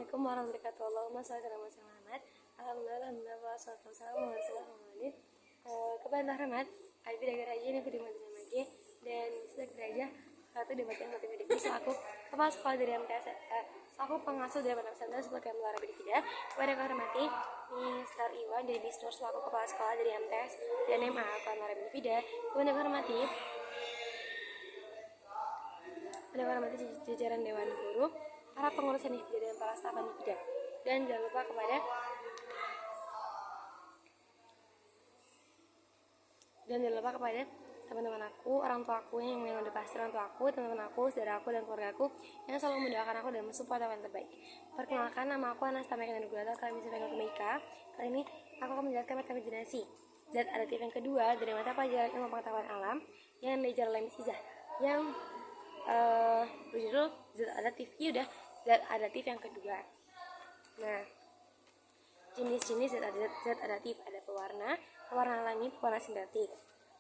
Assalamualaikum warahmatullahi wabarakatuh. Allahumma sholli ala Muhammad. Alhamdulillah wassalatu wassalamu ala rasulillah. Kepada Rahmat, Albi Dagar aja ini aku di Madinah Mage dan sedang aja satu debat yang motivasi selaku kepala sekolah dari MTS, selaku pengasuh dari pesantren sebagai melara bidikida. Kepada kehormati Mr. Iwan dari Bisnur selaku kepala sekolah dari MTS dan MA melara bidikida. Kepada kehormati jajaran Dewan Guru, para pengurus Nifida dan para staf Nifida. Dan jangan lupa kepada teman-teman aku, orang tua aku yang udah pasti orang tua aku, teman-teman aku, saudara aku, dan keluarga aku yang selalu mendoakan aku dan mensupport apa yang terbaik. Perkenalkan, nama aku Anastama Nurgulata, kalian bisa panggil Meika. Kali ini aku akan menjelaskan matematika generasi zat adaptif yang kedua dari mata pelajaran ilmu pengetahuan alam yang diajar oleh Miss Izah yang berjudul zat adaptif. Udah, zat adaptif yang kedua. Nah, jenis-jenis zat adaptif ada pewarna alami, pewarna sintetik.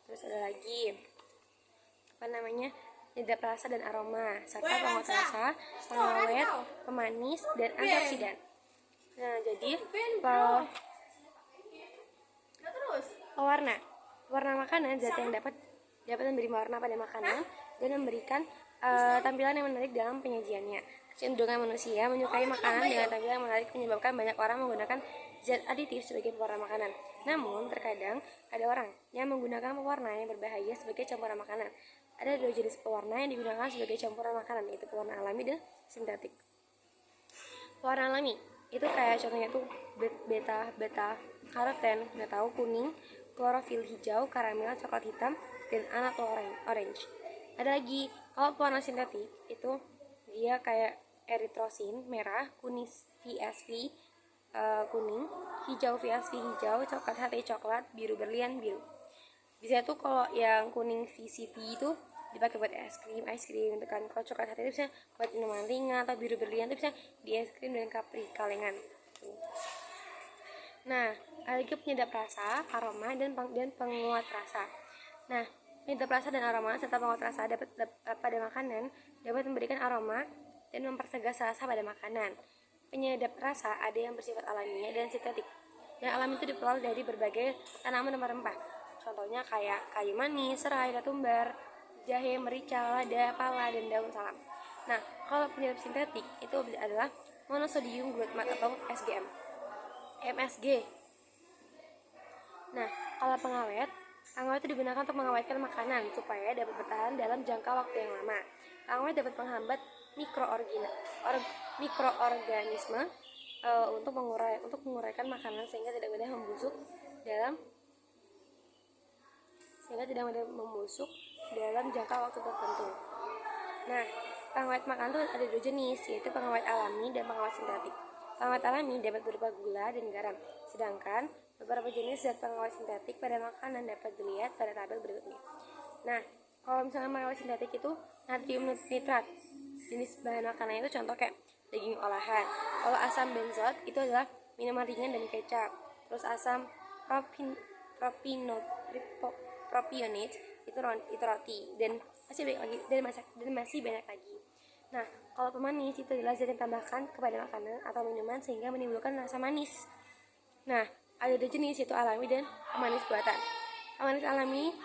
Terus ada lagi penyedap rasa dan aroma, serta penguat rasa, pengawet, pemanis, dan antioksidan. Nah, jadi pewarna makanan zat yang dapat memberi warna pada makanan dan memberikan tampilan yang menarik dalam penyajiannya. Kecenderungan manusia menyukai makanan dengan tampilan yang menarik menyebabkan banyak orang menggunakan zat aditif sebagai pewarna makanan. Namun, terkadang ada orang yang menggunakan pewarna yang berbahaya sebagai campuran makanan. Ada dua jenis pewarna yang digunakan sebagai campuran makanan, yaitu pewarna alami dan sintetik. Pewarna alami itu kayak contohnya tuh beta karoten, kuning, klorofil hijau, karamel, coklat hitam, dan anatol orange. Ada lagi, kalau pewarna sintetik itu dia kayak eritrosin merah, kuning VSV kuning, hijau VSV hijau, coklat HT coklat, biru berlian biru. Bisa tuh kalau yang kuning VCV itu dipakai buat es krim gitu kan. Kalau coklat HT itu bisa buat minuman ringan, atau biru berlian itu bisa di es krim dan kapri kalengan. Nah, ada lagi penyedap rasa, aroma, dan penguat rasa. Nah, penyedap rasa dan aroma serta penguat rasa pada makanan dapat memberikan aroma dan mempertegas rasa pada makanan. Penyedap rasa ada yang bersifat alamiah dan sintetik. Dan alami itu diperoleh dari berbagai tanaman dan rempah. Contohnya kayak kayu manis, serai, ketumbar, jahe, merica, lada, pala, dan daun salam. Nah, kalau penyedap sintetik itu adalah monosodium glutamate atau SGM, MSG. Nah, kalau pengawet itu digunakan untuk mengawetkan makanan supaya dapat bertahan dalam jangka waktu yang lama. Pengawet dapat menghambat mikroorganisme untuk menguraikan makanan sehingga tidak mudah membusuk dalam jangka waktu tertentu. Nah, pengawet makanan itu ada dua jenis, yaitu pengawet alami dan pengawet sintetik. Pengawet alami dapat berupa gula dan garam, sedangkan beberapa jenis zat pengawet sintetik pada makanan dapat dilihat pada tabel berikutnya. Nah, kalau misalnya pengawet sintetik itu natrium nitrat, jenis bahan makanan itu contoh kayak daging olahan. Kalau asam benzot itu adalah minuman ringan dan kecap. Terus asam propionate itu roti dan masih banyak lagi. Nah, kalau pemanis itu adalah zat yang tambahkan kepada makanan atau minuman sehingga menimbulkan rasa manis. Nah, ada dua jenis, yaitu alami dan pemanis buatan. Pemanis alami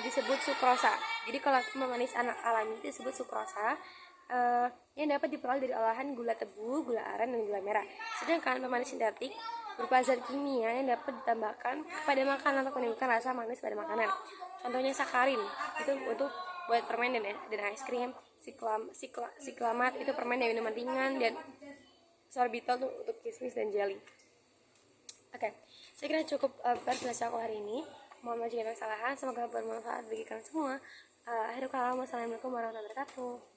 disebut sukrosa. Jadi kalau pemanis alami disebut sukrosa yang dapat diperoleh dari olahan gula tebu, gula aren, dan gula merah. Sedangkan pemanis sintetik berupa zat kimia yang dapat ditambahkan kepada makanan untuk menimbulkan rasa manis pada makanan. Contohnya sakarin itu untuk buat permen dan es krim, siklamat itu permen dan minuman ringan, dan sorbitol untuk kismis dan jelly. Oke, saya kira cukup penjelasan aku hari ini. Mohon maaf jika ada kesalahan, semoga bermanfaat bagi kalian semua. Akhirul kalam, wassalamualaikum warahmatullahi wabarakatuh.